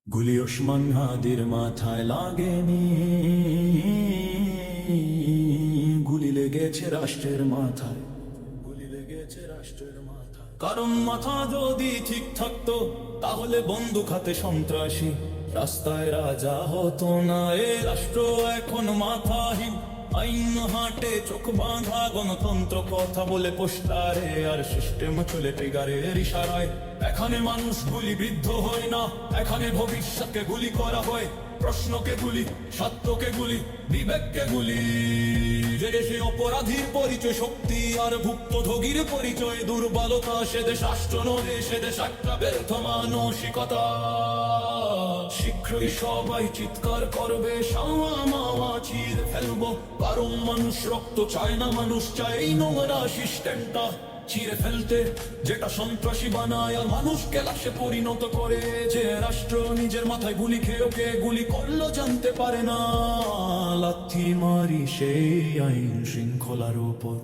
গুলি ওসমান হাদির মাথায় লাগেনি, গুলি লেগেছে রাষ্ট্রের মাথায়, গুলি লেগেছে রাষ্ট্রের মাথায়। কারণ মাথা যদি ঠিক থাকতো তাহলে বন্দুক হাতে সন্ত্রাসী রাস্তায় রাজা হতো না। এ রাষ্ট্র এখন মাথাহীন, আইন হাটে চোখ বাঁধা, গণতন্ত্র কথা বলে পোস্টারে আর সিস্টেম চলে ট্রিগারের ইশারায়। এখানে মানুষ গুলিবিদ্ধ হয় না, এখানে ভবিষ্যৎকে গুলি করা হয়। প্রশ্নকে গুলি, সত্যকে গুলি, বিবেককে গুলি। যে দেশে অপরাধীর পরিচয় শক্তি আর ভুক্তভোগীর পরিচয় দুর্বলতা, সে দেশ রাষ্ট্র নয়, সে দেশ একটা ব্যর্থ মানসিকতা। শীঘ্রই সবাই চিৎকার করবে, সাওয়া মাওয়া চিরে ফেলবো। কারণ মানুষ রক্ত চায় না, মানুষ চায় এই নোংরা সিস্টেমটা চিরে ফেলতে, যেটা সন্ত্রাসী বানায় আর মানুষকে লাশে পরিণত করে। যে রাষ্ট্র নিজের মাথায় গুলি খেয়ে ওকে গুলি করলো জানতে পারে না, লাথি মারি সেই আইন শৃঙ্খলার উপর।